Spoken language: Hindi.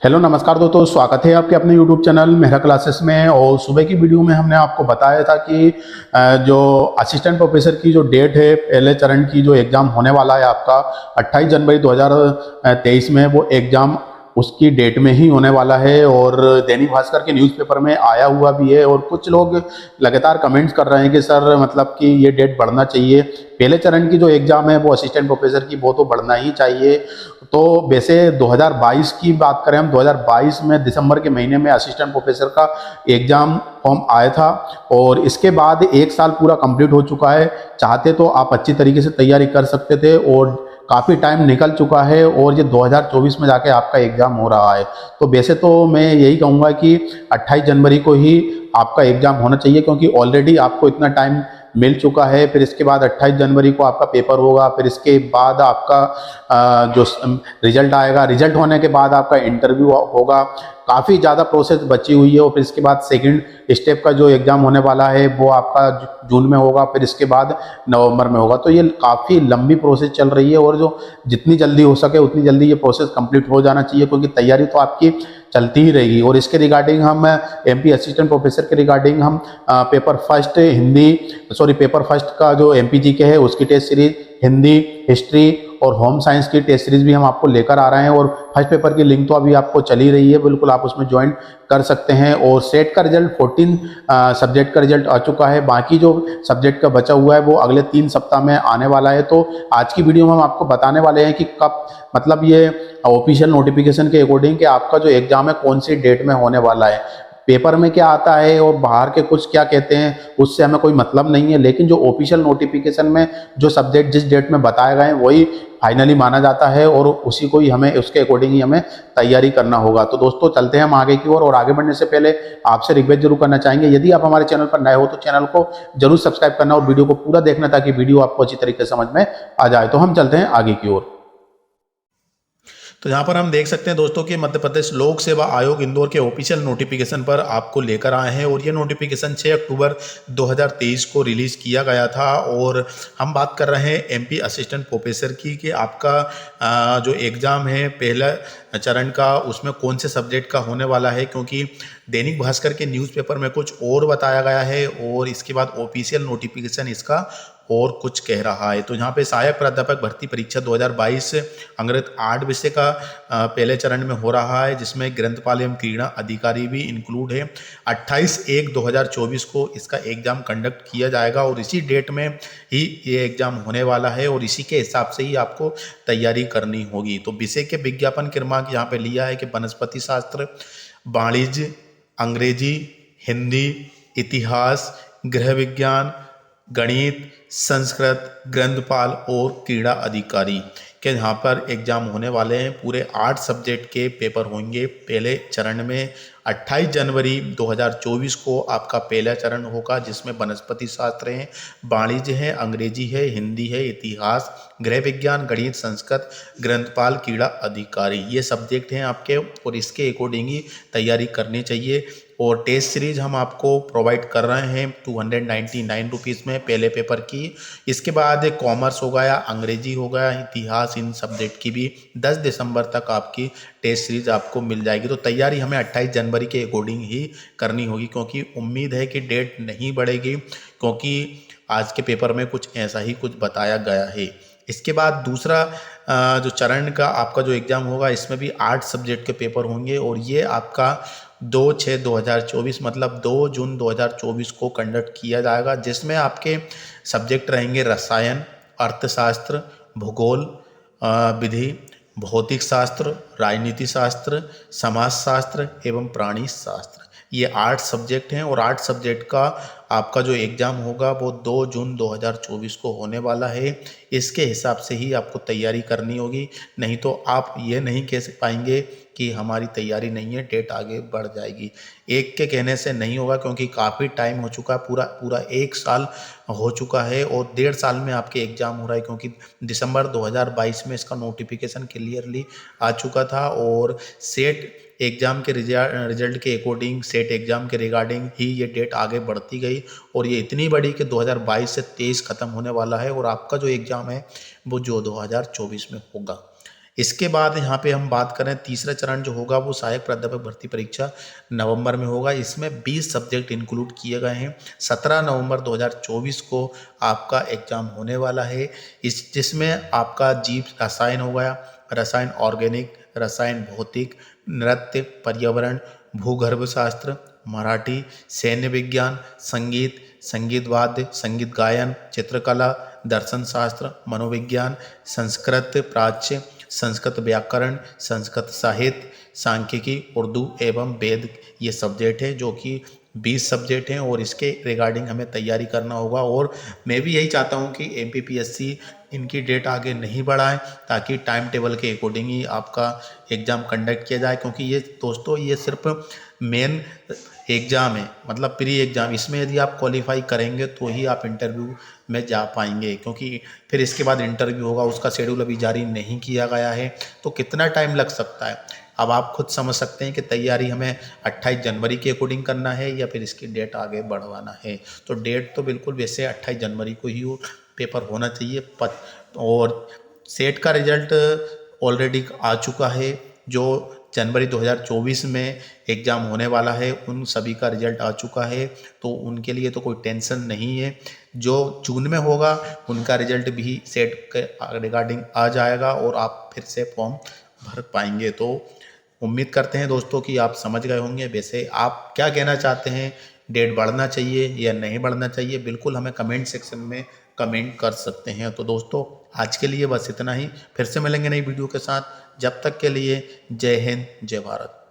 हेलो नमस्कार दोस्तों, स्वागत है आपके अपने यूट्यूब चैनल मेहरा क्लासेस में। और सुबह की वीडियो में हमने आपको बताया था कि जो असिस्टेंट प्रोफेसर की जो डेट है, पहले चरण की जो एग्ज़ाम होने वाला है आपका 28 जनवरी 2023 में, वो एग्ज़ाम उसकी डेट में ही होने वाला है। और दैनिक भास्कर के न्यूज़पेपर में आया हुआ भी है। और कुछ लोग लगातार कमेंट्स कर रहे हैं कि सर मतलब कि ये डेट बढ़ना चाहिए, पहले चरण की जो एग्ज़ाम है वो असिस्टेंट प्रोफेसर की, वो तो बढ़ना ही चाहिए। तो वैसे 2022 की बात करें हम, 2022 में दिसंबर के महीने में असिस्टेंट प्रोफेसर का एग्ज़ाम फॉर्म आया था। और इसके बाद एक साल पूरा कंप्लीट हो चुका है। चाहते तो आप अच्छी तरीके से तैयारी कर सकते थे, और काफ़ी टाइम निकल चुका है और ये 2024 में जाके आपका एग्ज़ाम हो रहा है। तो वैसे तो मैं यही कहूँगा कि 28 जनवरी को ही आपका एग्ज़ाम होना चाहिए, क्योंकि ऑलरेडी आपको इतना टाइम मिल चुका है। फिर इसके बाद 28 जनवरी को आपका पेपर होगा, फिर इसके बाद आपका जो रिजल्ट आएगा, रिजल्ट होने के बाद आपका इंटरव्यू होगा। काफ़ी ज़्यादा प्रोसेस बची हुई है। और फिर इसके बाद सेकंड स्टेप का जो एग्ज़ाम होने वाला है वो आपका जून में होगा, फिर इसके बाद नवंबर में होगा। तो ये काफ़ी लंबी प्रोसेस चल रही है, और जो जितनी जल्दी हो सके उतनी जल्दी ये प्रोसेस कंप्लीट हो जाना चाहिए, क्योंकि तैयारी तो आपकी चलती ही रहेगी। और इसके रिगार्डिंग हम एमपी असिस्टेंट प्रोफेसर के रिगार्डिंग हम पेपर फर्स्ट का जो एमपीजी के है उसकी टेस्ट सीरीज, हिंदी, हिस्ट्री और होम साइंस की टेस्ट सीरीज भी हम आपको लेकर आ रहे हैं। और फर्स्ट पेपर की लिंक तो अभी आपको चली रही है, बिल्कुल आप उसमें ज्वाइन कर सकते हैं। और सेट का रिजल्ट 14 सब्जेक्ट का रिजल्ट आ चुका है। बाकी जो सब्जेक्ट का बचा हुआ है वो अगले 3 सप्ताह में आने वाला है। तो आज की वीडियो में हम आपको बताने वाले हैं कि कब, मतलब ये ऑफिशियल नोटिफिकेशन के अकॉर्डिंग कि आपका जो एग्जाम है कौन सी डेट में होने वाला है। पेपर में क्या आता है और बाहर के कुछ क्या कहते हैं उससे हमें कोई मतलब नहीं है, लेकिन जो ऑफिशियल नोटिफिकेशन में जो सब्जेक्ट जिस डेट में बताए गए हैं वही फाइनली माना जाता है, और उसी को ही हमें, उसके अकॉर्डिंग ही हमें तैयारी करना होगा। तो दोस्तों चलते हैं हम आगे की ओर। और आगे बढ़ने से पहले आपसे रिक्वेस्ट जरूर करना चाहेंगे, यदि आप हमारे चैनल पर नए हो तो चैनल को जरूर सब्सक्राइब करना और वीडियो को पूरा देखना, ताकि वीडियो आपको अच्छी तरीके से समझ में आ जाए। तो हम चलते हैं आगे की ओर। तो यहाँ पर हम देख सकते हैं दोस्तों कि मध्य प्रदेश लोक सेवा आयोग इंदौर के ऑफिशियल नोटिफिकेशन पर आपको लेकर आए हैं। और ये नोटिफिकेशन 6 अक्टूबर 2023 को रिलीज़ किया गया था। और हम बात कर रहे हैं एमपी असिस्टेंट प्रोफेसर की, कि आपका जो एग्ज़ाम है पहला चरण का, उसमें कौन से सब्जेक्ट का होने वाला है। क्योंकि दैनिक भास्कर के न्यूज़पेपर में कुछ और बताया गया है, और इसके बाद ऑफिशियल नोटिफिकेशन इसका और कुछ कह रहा है। तो यहाँ पे सहायक प्राध्यापक भर्ती परीक्षा 2022 अंग्रेज 8 विषय का पहले चरण में हो रहा है, जिसमें ग्रंथपाल एवं क्रीड़ा अधिकारी भी इंक्लूड है। 28/1/2024 को इसका एग्जाम कंडक्ट किया जाएगा, और इसी डेट में ही ये एग्जाम होने वाला है, और इसी के हिसाब से ही आपको तैयारी करनी होगी। तो विषय के विज्ञापन क्रमांक यहाँ पे लिया है कि वनस्पति शास्त्र, वाणिज्य, अंग्रेजी, हिंदी, इतिहास, गृह विज्ञान, गणित, संस्कृत, ग्रंथपाल और क्रीड़ा अधिकारी के यहाँ पर एग्जाम होने वाले हैं। पूरे 8 सब्जेक्ट के पेपर होंगे पहले चरण में। 28 जनवरी 2024 को आपका पहला चरण होगा, जिसमें वनस्पति शास्त्र है, वाणिज्य है, अंग्रेजी है, हिंदी है, इतिहास, गृह विज्ञान, गणित, संस्कृत, ग्रंथपाल, क्रीड़ा अधिकारी, ये सब्जेक्ट हैं आपके। और इसके अकॉर्डिंग ही तैयारी करनी चाहिए। और टेस्ट सीरीज हम आपको प्रोवाइड कर रहे हैं 299 रुपीज़ में पहले पेपर की। इसके बाद कॉमर्स हो गया, अंग्रेजी हो गया, इतिहास, इन सब्जेक्ट की भी 10 दिसंबर तक आपकी टेस्ट सीरीज आपको मिल जाएगी। तो तैयारी हमें 28 जनवरी के अकॉर्डिंग ही करनी होगी, क्योंकि उम्मीद है कि डेट नहीं बढ़ेगी, क्योंकि आज के पेपर में कुछ ऐसा ही कुछ बताया गया है। इसके बाद दूसरा जो चरण का आपका जो एग्ज़ाम होगा, इसमें भी 8 सब्जेक्ट के पेपर होंगे, और ये आपका 2/6/2024 मतलब 2 जून 2024 को कंडक्ट किया जाएगा, जिसमें आपके सब्जेक्ट रहेंगे रसायन, अर्थशास्त्र, भूगोल, विधि, भौतिक शास्त्र, राजनीति शास्त्र, समाजशास्त्र एवं प्राणी शास्त्र। ये 8 सब्जेक्ट हैं, और 8 सब्जेक्ट का आपका जो एग्ज़ाम होगा वो 2 जून 2024 को होने वाला है। इसके हिसाब से ही आपको तैयारी करनी होगी, नहीं तो आप ये नहीं कह पाएंगे कि हमारी तैयारी नहीं है, डेट आगे बढ़ जाएगी। एक के कहने से नहीं होगा, क्योंकि काफ़ी टाइम हो चुका है, पूरा 1 साल हो चुका है, और 1.5 साल में आपके एग्ज़ाम हो रहा है। क्योंकि दिसंबर 2022 में इसका नोटिफिकेशन क्लियरली आ चुका था, और सेट एग्ज़ाम के रिजल्ट के अकॉर्डिंग, सेट एग्ज़ाम के रिगार्डिंग ही ये डेट आगे बढ़ती गई, और ये इतनी बड़ी कि 2022 से 23 ख़त्म होने वाला है, और आपका जो एग्ज़ाम है वो जो 2024 में होगा। इसके बाद यहाँ पे हम बात करें तीसरा चरण जो होगा वो सहायक प्राध्यापक भर्ती परीक्षा नवंबर में होगा। इसमें 20 सब्जेक्ट इंक्लूड किए गए हैं। 17 नवंबर 2024 को आपका एग्जाम होने वाला है। जिसमें आपका जीव रसायन हो गया, रसायन ऑर्गेनिक, रसायन भौतिक, नृत्य, पर्यावरण, भूगर्भ शास्त्र, मराठी, सैन्य विज्ञान, संगीत, संगीत वाद्य, संगीत गायन, चित्रकला, दर्शन शास्त्र, मनोविज्ञान, संस्कृत प्राच्य, संस्कृत व्याकरण, संस्कृत साहित्य, सांख्यिकी, उर्दू एवं वेद, ये सब्जेक्ट है जो कि 20 सब्जेक्ट हैं और इसके रिगार्डिंग हमें तैयारी करना होगा। और मैं भी यही चाहता हूं कि एमपीपीएससी इनकी डेट आगे नहीं बढ़ाएं ताकि टाइम टेबल के अकॉर्डिंग ही आपका एग्ज़ाम कंडक्ट किया जाए, क्योंकि ये दोस्तों ये सिर्फ मेन एग्ज़ाम है, मतलब प्री एग्ज़ाम। इसमें यदि आप क्वालिफाई करेंगे तो ही आप इंटरव्यू में जा पाएंगे, क्योंकि फिर इसके बाद इंटरव्यू होगा, उसका शेड्यूल अभी जारी नहीं किया गया है, तो कितना टाइम लग सकता है। अब आप खुद समझ सकते हैं कि तैयारी हमें 28 जनवरी के अकॉर्डिंग करना है या फिर इसकी डेट आगे बढ़वाना है। तो डेट तो बिल्कुल वैसे 28 जनवरी को ही पेपर होना चाहिए। और सेट का रिजल्ट ऑलरेडी आ चुका है। जो जनवरी 2024 में एग्ज़ाम होने वाला है उन सभी का रिजल्ट आ चुका है, तो उनके लिए तो कोई टेंशन नहीं है। जो जून में होगा उनका रिजल्ट भी सेट के रिगार्डिंग आ जाएगा और आप फिर से फॉर्म भर पाएंगे। तो उम्मीद करते हैं दोस्तों कि आप समझ गए होंगे। वैसे आप क्या कहना चाहते हैं, डेट बढ़ना चाहिए या नहीं बढ़ना चाहिए, बिल्कुल हमें कमेंट सेक्शन में कमेंट कर सकते हैं। तो दोस्तों आज के लिए बस इतना ही, फिर से मिलेंगे नई वीडियो के साथ। जब तक के लिए जय हिंद, जय भारत।